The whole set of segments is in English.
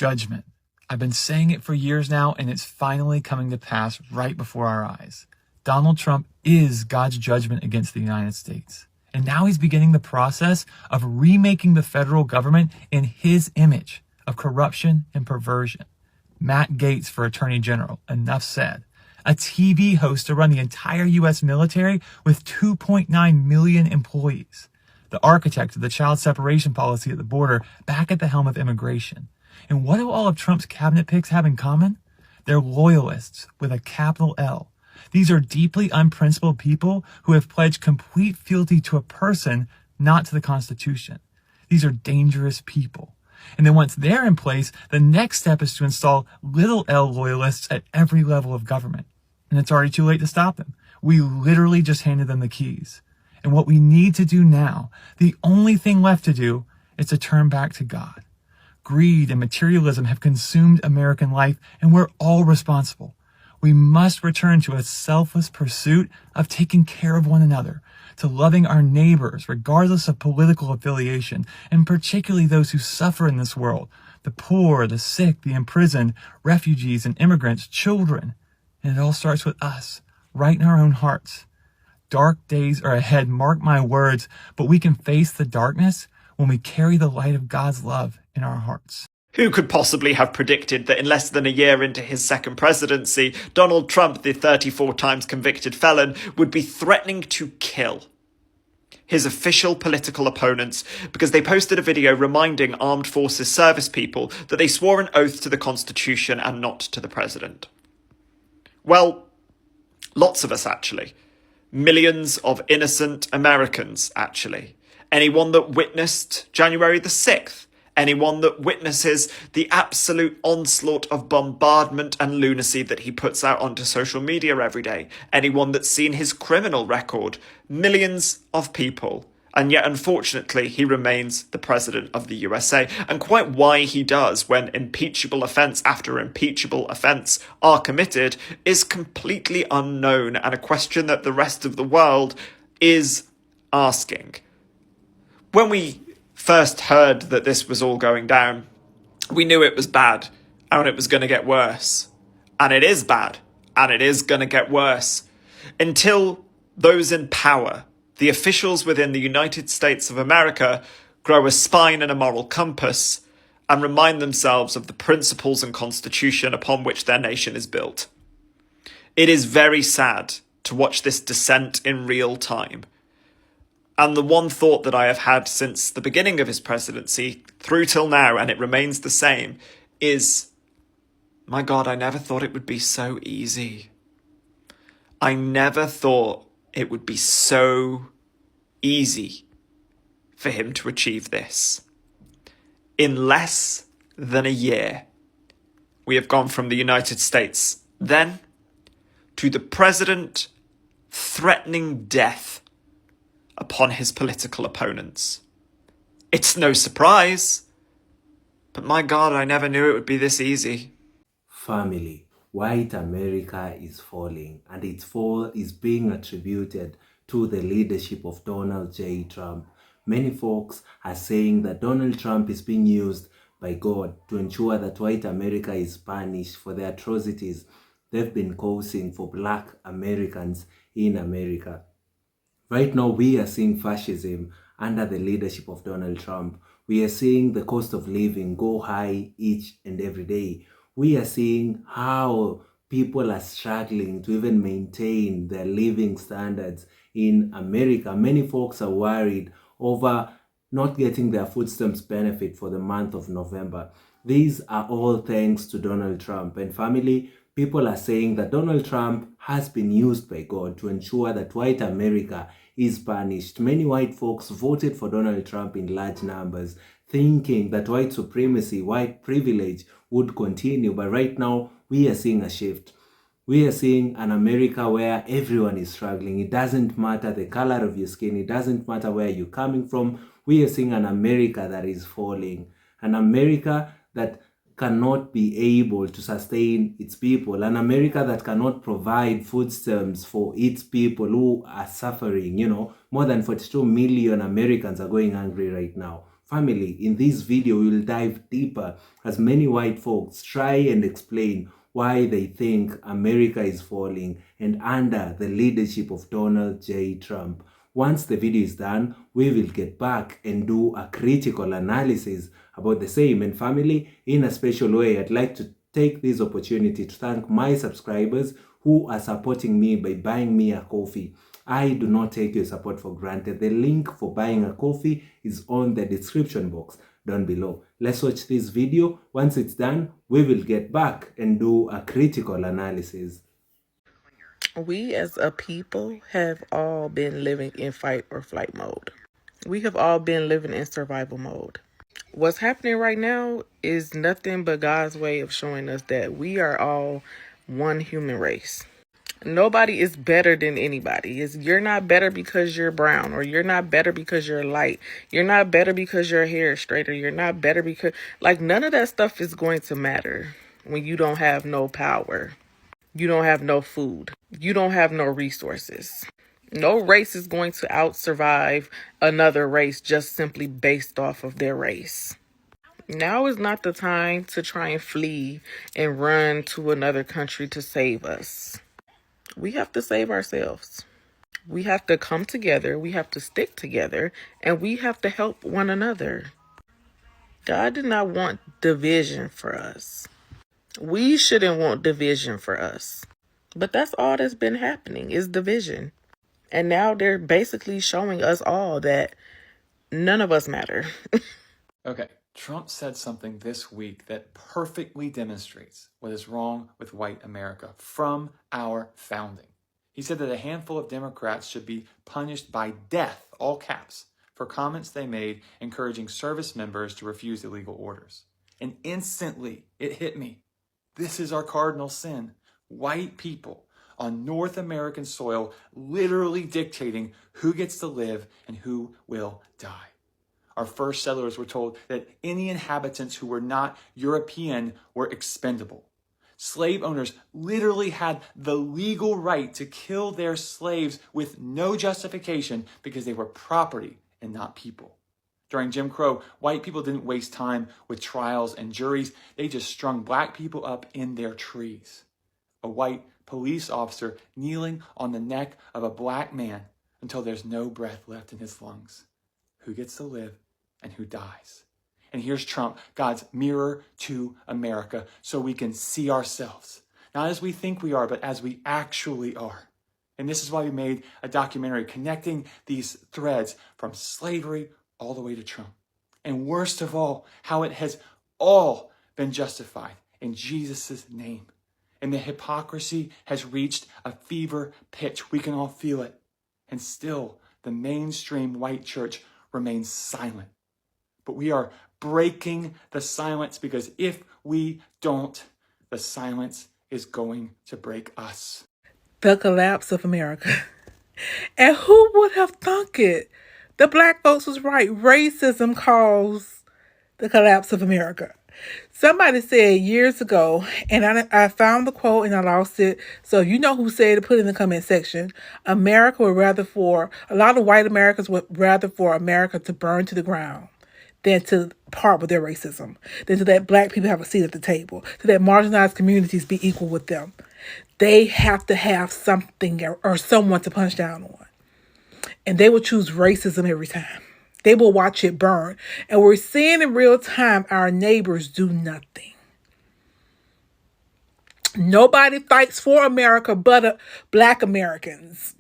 Judgment. I've been saying it for years now, and it's finally coming to pass right before our eyes. Donald Trump is God's judgment against the United States. And now he's beginning the process of remaking the federal government in his image of corruption and perversion. Matt Gaetz for Attorney General, enough said. A TV host to run the entire U.S. military with 2.9 million employees. The architect of the child separation policy at the border, back at the helm of immigration. And what do all of Trump's cabinet picks have in common? They're loyalists with a capital L. These are deeply unprincipled people who have pledged complete fealty to a person, not to the Constitution. These are dangerous people. And then once they're in place, the next step is to install little L loyalists at every level of government. And it's already too late to stop them. We literally just handed them the keys. And what we need to do now, the only thing left to do, is to turn back to God. Greed and materialism have consumed American life, and we're all responsible. We must return to a selfless pursuit of taking care of one another, to loving our neighbors regardless of political affiliation, and particularly those who suffer in this world, the poor, the sick, the imprisoned, refugees and immigrants, children. And it all starts with us, right in our own hearts. Dark days are ahead, mark my words, but we can face the darkness when we carry the light of God's love in our hearts. Who could possibly have predicted that in less than a year into his second presidency, Donald Trump, the 34 times convicted felon, would be threatening to kill his official political opponents because they posted a video reminding armed forces service people that they swore an oath to the Constitution and not to the president? Well, lots of us actually. Millions of innocent Americans actually. Anyone that witnessed January the 6th. Anyone that witnesses the absolute onslaught of bombardment and lunacy that he puts out onto social media every day. Anyone that's seen his criminal record. Millions of people. And yet, unfortunately, he remains the president of the USA. And quite why he does when impeachable offence after impeachable offence are committed is completely unknown and a question that the rest of the world is asking. When we first heard that this was all going down, we knew it was bad and it was going to get worse. And it is bad and it is going to get worse until those in power, the officials within the United States of America, grow a spine and a moral compass and remind themselves of the principles and constitution upon which their nation is built. It is very sad to watch this descent in real time. And the one thought that I have had since the beginning of his presidency through till now, and it remains the same, is, my God, I never thought it would be so easy. I never thought it would be so easy for him to achieve this. In less than a year, we have gone from the United States then to the president threatening death upon his political opponents. It's no surprise, but my God, I never knew it would be this easy. Family, white America is falling, and its fall is being attributed to the leadership of Donald J. Trump. Many folks are saying that Donald Trump is being used by God to ensure that white America is punished for the atrocities they've been causing for Black Americans in America. Right now, we are seeing fascism under the leadership of Donald Trump. We are seeing the cost of living go high each and every day. We are seeing how people are struggling to even maintain their living standards in America. Many folks are worried over not getting their food stamps benefit for the month of November. These are all thanks to Donald Trump. And family, people are saying that Donald Trump has been used by God to ensure that white America is punished. Many white folks voted for Donald Trump in large numbers, thinking that white supremacy, white privilege would continue. But right now, we are seeing a shift. We are seeing an America where everyone is struggling. It doesn't matter the color of your skin. It doesn't matter where you're coming from. We are seeing an America that is falling. An America that cannot be able to sustain its people. An America that cannot provide food stamps for its people who are suffering. More than 42 million Americans are going hungry right now. Family, in this video, we'll dive deeper as many white folks try and explain why they think America is falling and under the leadership of Donald J. Trump. Once the video is done, we will get back and do a critical analysis about the same. And family, in a special way, I'd like to take this opportunity to thank my subscribers who are supporting me by buying me a coffee. I do not take your support for granted. The link for buying a coffee is on the description box down below. Let's watch this video. Once it's done, we will get back and do a critical analysis. We as a people have all been living in fight or flight mode. We have all been living in survival mode. What's happening right now is nothing but God's way of showing us that we are all one human race. Nobody is better than anybody. You're not better because you're brown, or you're not better because you're light. You're not better because your hair is straight, or you're not better because, none of that stuff is going to matter when you don't have no power. You don't have no food. You don't have no resources. No race is going to out-survive another race just simply based off of their race. Now is not the time to try and flee and run to another country to save us. We have to save ourselves. We have to come together. We have to stick together. And we have to help one another. God did not want division for us. We shouldn't want division for us. But that's all that's been happening is division. And now they're basically showing us all that none of us matter. Okay, Trump said something this week that perfectly demonstrates what is wrong with white America from our founding. He said that a handful of Democrats should be punished by death, all caps, for comments they made encouraging service members to refuse illegal orders. And instantly, it hit me. This is our cardinal sin. White people on North American soil literally dictating who gets to live and who will die. Our first settlers were told that any inhabitants who were not European were expendable. Slave owners literally had the legal right to kill their slaves with no justification because they were property and not people. During Jim Crow, white people didn't waste time with trials and juries. They just strung black people up in their trees. A white police officer kneeling on the neck of a black man until there's no breath left in his lungs. Who gets to live and who dies? And here's Trump, God's mirror to America, so we can see ourselves. Not as we think we are, but as we actually are. And this is why we made a documentary connecting these threads from slavery all the way to Trump. And worst of all, how it has all been justified in Jesus' name. And the hypocrisy has reached a fever pitch. We can all feel it. And still, the mainstream white church remains silent. But we are breaking the silence, because if we don't, the silence is going to break us. The collapse of America. And who would have thunk it? The black folks was right. Racism caused the collapse of America. Somebody said years ago, and I found the quote and I lost it. So you know who said it, put it in the comment section. A lot of white Americans would rather for America to burn to the ground than to part with their racism, than to let black people have a seat at the table, to let marginalized communities be equal with them. They have to have something or someone to punch down on. And they will choose racism every time. They will watch it burn. And we're seeing in real time our neighbors do nothing. Nobody fights for America but black Americans.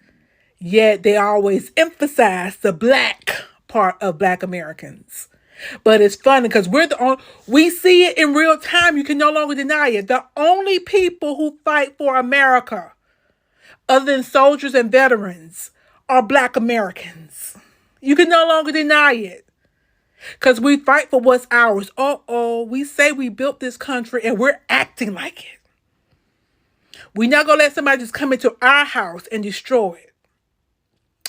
Yet they always emphasize the black part of black Americans. But it's funny because we see it in real time. You can no longer deny it. The only people who fight for America, other than soldiers and veterans, are black Americans. You can no longer deny it. Because we fight for what's ours. We say we built this country and we're acting like it. We're not going to let somebody just come into our house and destroy it.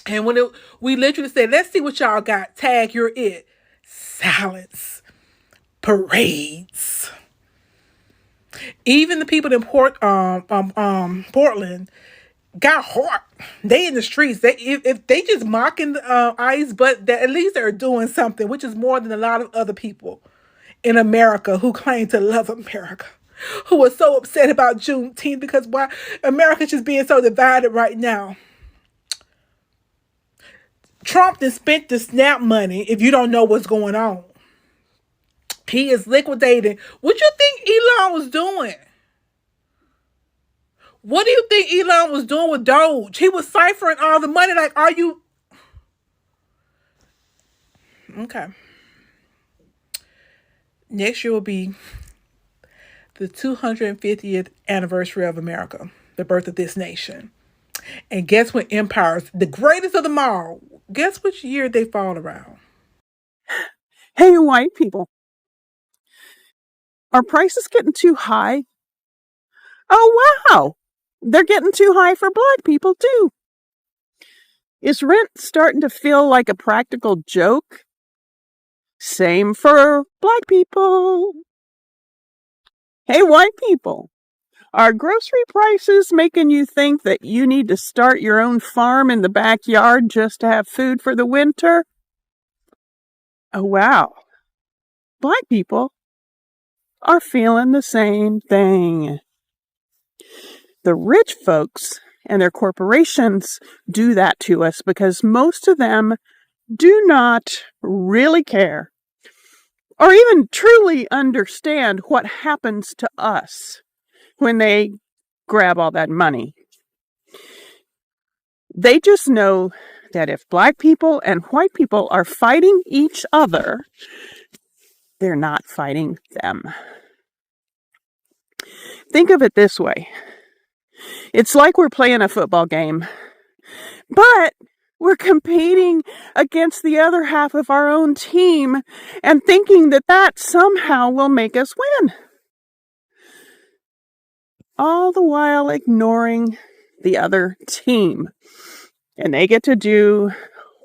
And we literally said, let's see what y'all got. Tag, you're it. Silence. Parades. Even the people in Portland, got hard. They in the streets. They if they just mocking ICE, but at least they're doing something, which is more than a lot of other people in America who claim to love America, who are so upset about Juneteenth because why America's just being so divided right now. Trump just spent the SNAP money. If you don't know what's going on, he is liquidating. What you think Elon was doing? What do you think Elon was doing with Doge? He was ciphering all the money. Like, are you okay? Next year will be the 250th anniversary of America, the birth of this nation. And guess what empires, the greatest of them all, guess which year they fall around? Hey, white people, are prices getting too high? Oh, wow. They're getting too high for black people, too. Is rent starting to feel like a practical joke? Same for black people. Hey, white people, are grocery prices making you think that you need to start your own farm in the backyard just to have food for the winter? Oh, wow. Black people are feeling the same thing. The rich folks and their corporations do that to us because most of them do not really care or even truly understand what happens to us when they grab all that money. They just know that if black people and white people are fighting each other, they're not fighting them. Think of it this way. It's like we're playing a football game, but we're competing against the other half of our own team and thinking that that somehow will make us win. All the while ignoring the other team. And they get to do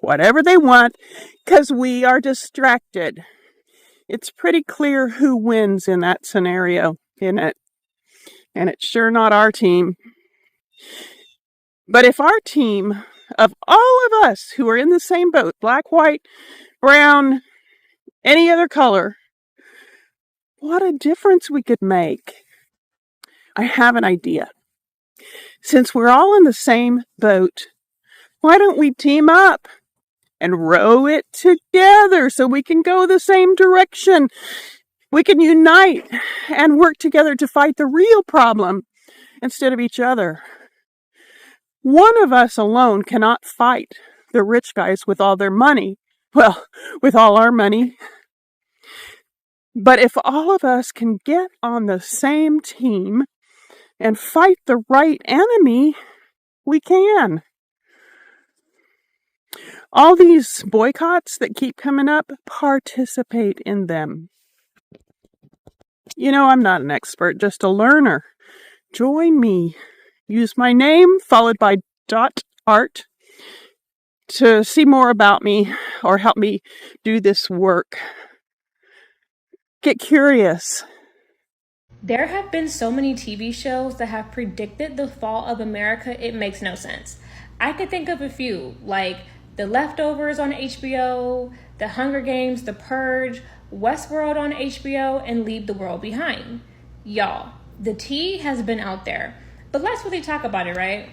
whatever they want because we are distracted. It's pretty clear who wins in that scenario, isn't it? And it's sure not our team. But if our team of all of us who are in the same boat, black, white, brown, any other color, what a difference we could make. I have an idea. Since we're all in the same boat, why don't we team up and row it together so we can go the same direction? We can unite and work together to fight the real problem instead of each other. One of us alone cannot fight the rich guys with all their money. Well, with all our money. But if all of us can get on the same team and fight the right enemy, we can. All these boycotts that keep coming up, participate in them. You know, I'm not an expert, just a learner. Join me. Use my name followed by .art to see more about me or help me do this work. Get curious. There have been so many TV shows that have predicted the fall of America, it makes no sense. I could think of a few, like The Leftovers on HBO, The Hunger Games, The Purge, Westworld on HBO, and Leave the World Behind. Y'all, the tea has been out there, but let's really talk about it, right?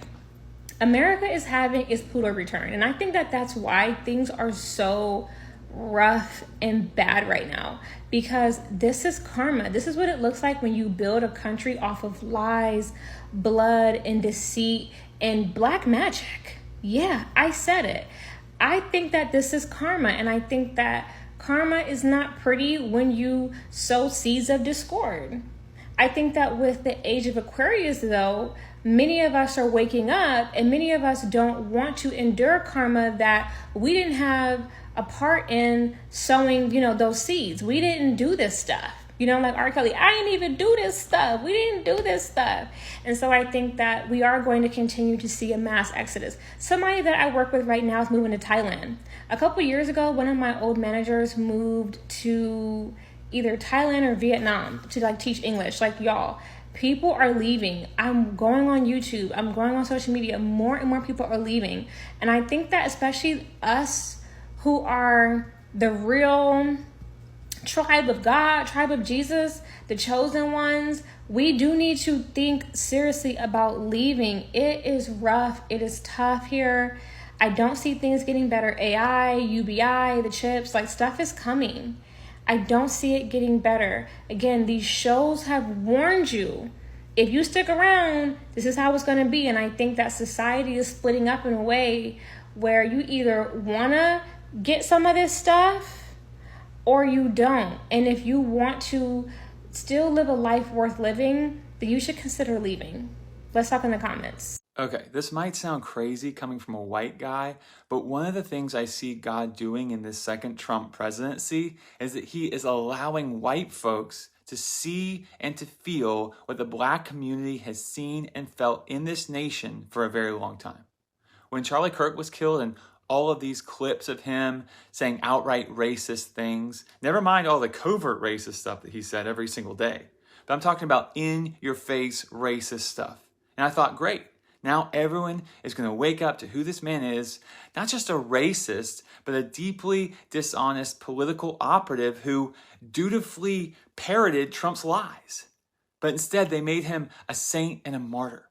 America is having its Pluto return, and I think that that's why things are so rough and bad right now, because this is karma. This is what it looks like when you build a country off of lies, blood, and deceit, and black magic. Yeah, I said it. I think that this is karma, and I think that karma is not pretty when you sow seeds of discord. I think that with the age of Aquarius, though, many of us are waking up, and many of us don't want to endure karma that we didn't have a part in sowing, those seeds. We didn't do this stuff. Like R. Kelly, I didn't even do this stuff. We didn't do this stuff. And so I think that we are going to continue to see a mass exodus. Somebody that I work with right now is moving to Thailand. A couple years ago, one of my old managers moved to either Thailand or Vietnam to like teach English. Like y'all, people are leaving. I'm going on YouTube, I'm going on social media, more and more people are leaving. And I think that especially us who are the real tribe of God, tribe of Jesus, the chosen ones, we do need to think seriously about leaving. It is rough. It is tough here. I don't see things getting better. AI, UBI, the chips, like stuff is coming. I don't see it getting better. Again, these shows have warned you. If you stick around, this is how it's going to be. And I think that society is splitting up in a way where you either want to get some of this stuff or you don't. And if you want to still live a life worth living, then you should consider leaving. Let's talk in the comments. Okay, this might sound crazy coming from a white guy, but one of the things I see God doing in this second Trump presidency is that he is allowing white folks to see and to feel what the black community has seen and felt in this nation for a very long time. When Charlie Kirk was killed and all of these clips of him saying outright racist things, never mind all the covert racist stuff that he said every single day, but I'm talking about in-your-face racist stuff. And I thought, great. Now everyone is going to wake up to who this man is, not just a racist, but a deeply dishonest political operative who dutifully parroted Trump's lies. But instead, they made him a saint and a martyr.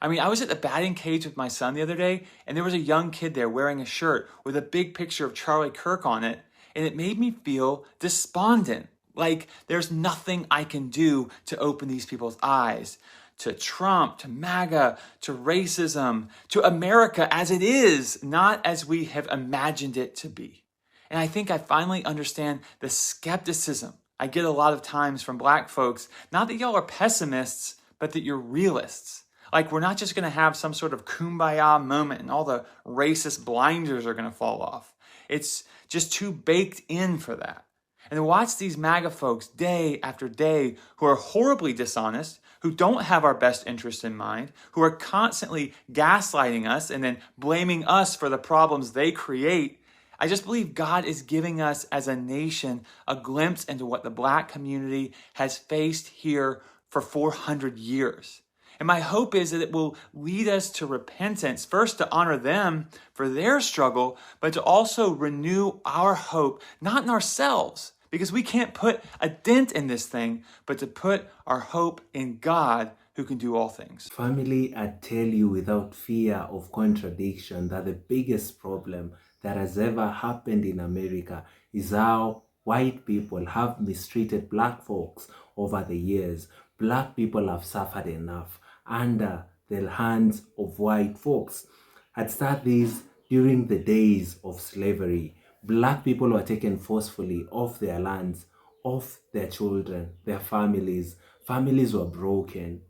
I mean, I was at the batting cage with my son the other day, and there was a young kid there wearing a shirt with a big picture of Charlie Kirk on it, and it made me feel despondent. Like there's nothing I can do to open these people's eyes to Trump, to MAGA, to racism, to America as it is, not as we have imagined it to be. And I think I finally understand the skepticism I get a lot of times from black folks, not that y'all are pessimists, but that you're realists. Like we're not just going to have some sort of kumbaya moment and all the racist blinders are going to fall off. It's just too baked in for that. And to watch these MAGA folks day after day who are horribly dishonest, who don't have our best interests in mind, who are constantly gaslighting us and then blaming us for the problems they create, I just believe God is giving us as a nation a glimpse into what the black community has faced here for 400 years. And my hope is that it will lead us to repentance, first to honor them for their struggle, but to also renew our hope, not in ourselves, because we can't put a dent in this thing, but to put our hope in God who can do all things. Family, I tell you without fear of contradiction that the biggest problem that has ever happened in America is how white people have mistreated black folks over the years. Black people have suffered enough under the hands of white folks. I'd start this during the days of slavery. Black people were taken forcefully off their lands, off their children, their families. Families were broken.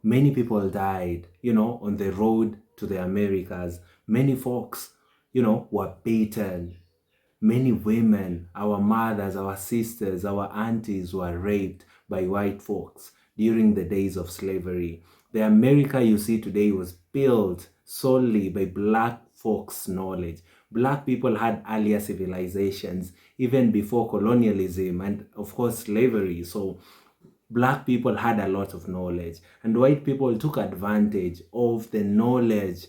Many people died, on the road to the Americas. Many folks, were beaten. Many women, our mothers, our sisters, our aunties were raped by white folks during the days of slavery. The America you see today was built solely by black folks' knowledge. Black people had earlier civilizations, even before colonialism and, of course, slavery. So black people had a lot of knowledge, and white people took advantage of the knowledge,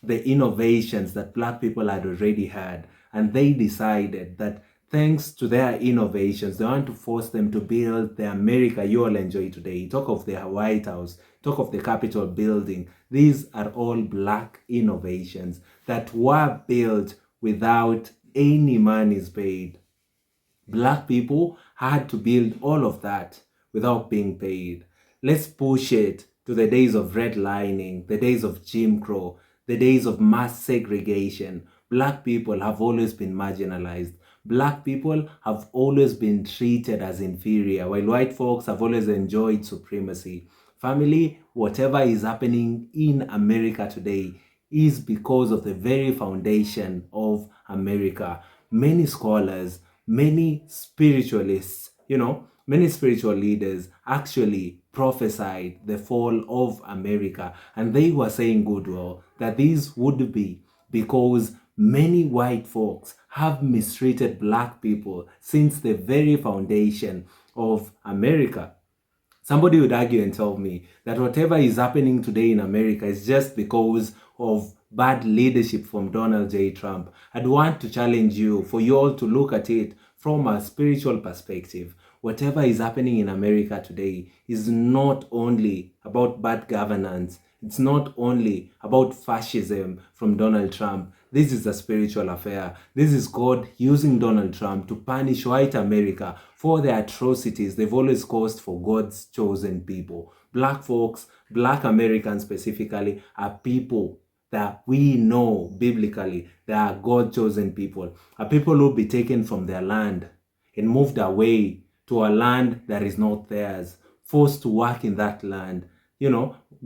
the innovations that black people had already had. And they decided that thanks to their innovations, they want to force them to build the America you all enjoy today. Talk of the White House, talk of the Capitol building. These are all black innovations that were built without any monies paid. Black people had to build all of that without being paid. Let's push it to the days of redlining, the days of Jim Crow, the days of mass segregation. Black people have always been marginalized. Black people have always been treated as inferior, while white folks have always enjoyed supremacy. Family, whatever is happening in America today is because of the very foundation of America. Many scholars, many spiritualists, many spiritual leaders actually prophesied the fall of America, and they were saying goodwill that this would be because many white folks have mistreated black people since the very foundation of America. Somebody would argue and tell me that whatever is happening today in America is just because of bad leadership from Donald J. Trump. I'd want to challenge you for you all to look at it from a spiritual perspective. Whatever is happening in America today is not only about bad governance, it's not only about fascism from Donald Trump. This is a spiritual affair. This is God using Donald Trump to punish white America for the atrocities they've always caused for God's chosen people. Black folks, black Americans specifically, are people that we know biblically they are God chosen people. Are people who will be taken from their land and moved away to a land that is not theirs, forced to work in that land,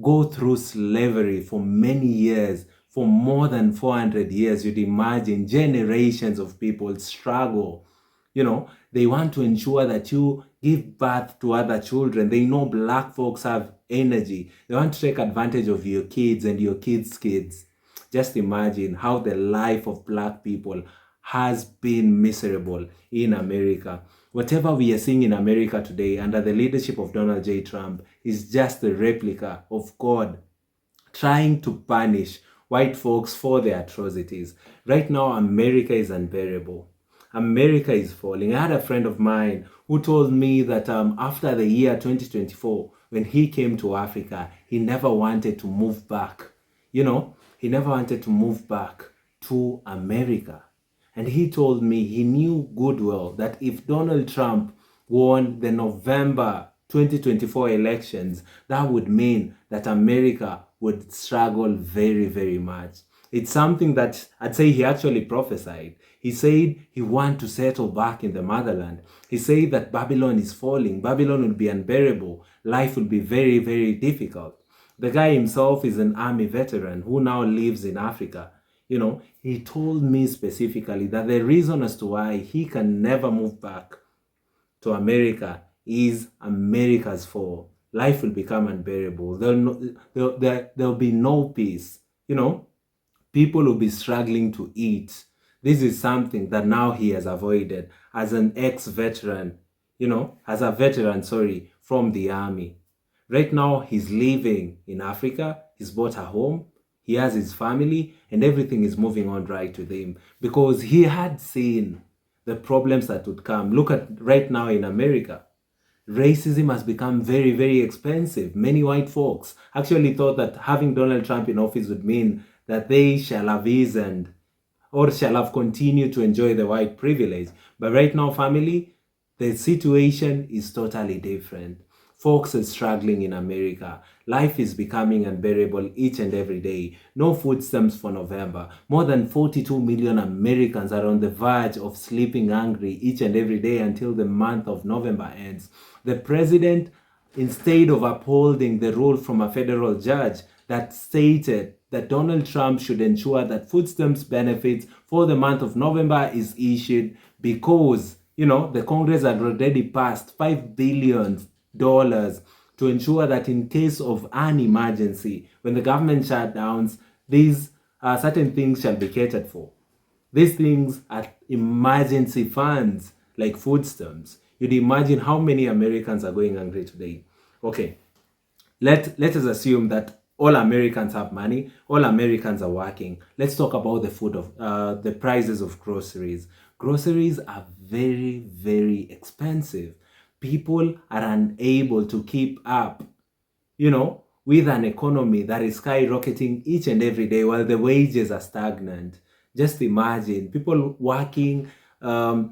go through slavery for many years, for more than 400 years. You'd imagine generations of people struggle. They want to ensure that you give birth to other children. They know black folks have energy. They want to take advantage of your kids and your kids' kids. Just imagine how the life of black people has been miserable in America. Whatever we are seeing in America today under the leadership of Donald J. Trump is just a replica of God trying to punish white folks for their atrocities. Right now, America is unbearable. America is falling. I had a friend of mine who told me that after the year 2024, when he came to Africa, he never wanted to move back. He never wanted to move back to America. And he told me he knew good well that if Donald Trump won the November 2024 elections, that would mean that America would struggle very, very much. It's something that I'd say he actually prophesied. He said he wanted to settle back in the motherland. He said that Babylon is falling. Babylon will be unbearable. Life will be very, very difficult. The guy himself is an army veteran who now lives in Africa. He told me specifically that the reason as to why he can never move back to America is America's fall. Life will become unbearable. There'll be no peace. People will be struggling to eat. This is something that now he has avoided as an ex-veteran, as a veteran, from the army. Right now, he's living in Africa. He's bought a home. He has his family, and everything is moving on right with him because he had seen the problems that would come. Look at right now in America. Racism has become very, very expensive. Many white folks actually thought that having Donald Trump in office would mean that they shall have eased or shall have continued to enjoy the white privilege. But right now, family, the situation is totally different. Folks are struggling in America. Life is becoming unbearable each and every day. No food stamps for November. More than 42 million Americans are on the verge of sleeping hungry each and every day until the month of November ends. The president, instead of upholding the rule from a federal judge that stated that Donald Trump should ensure that food stamps benefits for the month of November is issued because, the Congress had already passed $5 billion to ensure that in case of an emergency, when the government shutdowns, these certain things shall be catered for. These things are emergency funds like food stamps. You'd imagine how many Americans are going hungry today. Okay, let us assume that all Americans have money, all Americans are working. Let's talk about the prices of groceries. Groceries are very, very expensive. People are unable to keep up, with an economy that is skyrocketing each and every day while the wages are stagnant. Just imagine people working for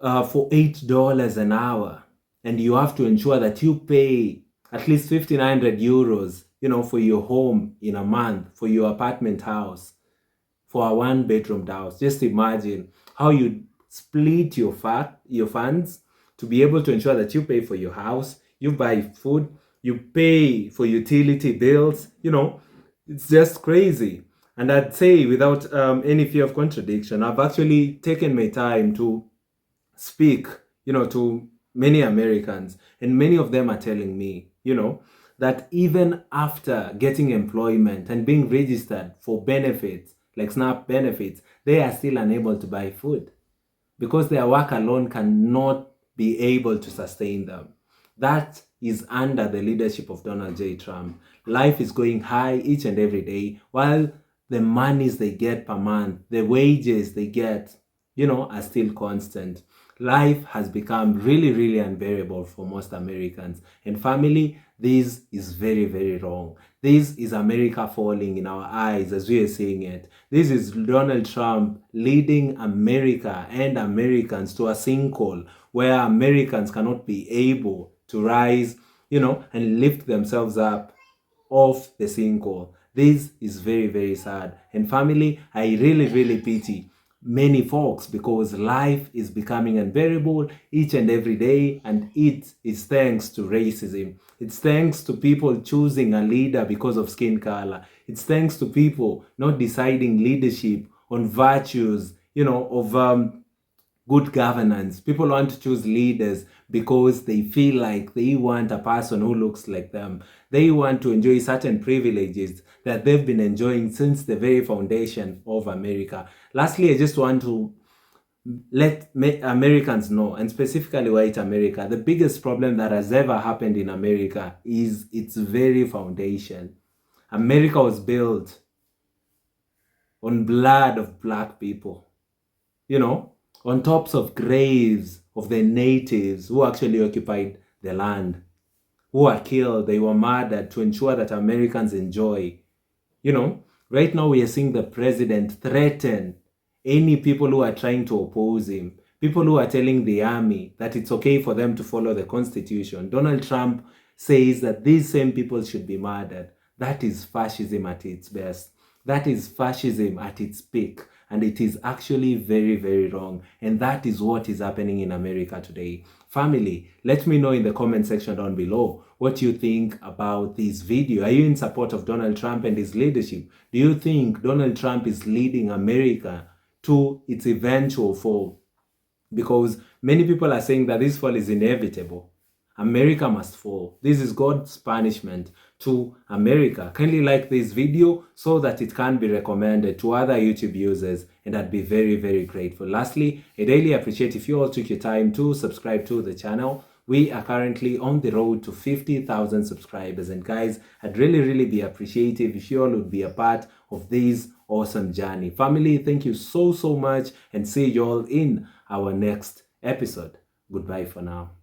$8 an hour, and you have to ensure that you pay at least 1,500 euros, for your home in a month, for your apartment house, for a one-bedroom house. Just imagine how you split your funds to be able to ensure that you pay for your house, you buy food, you pay for utility bills. It's just crazy. And I'd say, without any fear of contradiction, I've actually taken my time to speak, to many Americans, and many of them are telling me, that even after getting employment and being registered for benefits like SNAP benefits, they are still unable to buy food because their work alone cannot be able to sustain them. That is under the leadership of Donald J. Trump. Life is going high each and every day, while the monies they get per month, the wages they get, are still constant. Life has become really, really unbearable for most Americans. And family, this is very, very wrong. This is America falling in our eyes as we are seeing it. This is Donald Trump leading America and Americans to a sinkhole where Americans cannot be able to rise, and lift themselves up off the sinkhole. This is very, very sad. And family, I really, really pity many folks because life is becoming unbearable each and every day, and it is thanks to racism. It's thanks to people choosing a leader because of skin color. It's thanks to people not deciding leadership on virtues, of good governance. People want to choose leaders because they feel like they want a person who looks like them. They want to enjoy certain privileges that they've been enjoying since the very foundation of America. Lastly, I just want to let Americans know, and specifically white America, the biggest problem that has ever happened in America is its very foundation. America was built on blood of black people, on tops of graves of the natives who actually occupied the land, who were killed, they were murdered to ensure that Americans enjoy. Right now we are seeing the president threaten any people who are trying to oppose him, people who are telling the army that it's okay for them to follow the Constitution. Donald Trump says that these same people should be murdered. That is fascism at its best. That is fascism at its peak. And it is actually very, very wrong. And that is what is happening in America today. Family, let me know in the comment section down below what you think about this video. Are you in support of Donald Trump and his leadership? Do you think Donald Trump is leading America to its eventual fall? Because many people are saying that this fall is inevitable. America must fall. This is God's punishment to America. Kindly like this video so that it can be recommended to other YouTube users, and I'd be very, very grateful. Lastly, I'd really appreciate if you all took your time to subscribe to the channel. We are currently on the road to 50,000 subscribers, and guys, I'd really, really be appreciative if you all would be a part of this awesome journey. Family, thank you so, so much, and see you all in our next episode. Goodbye for now.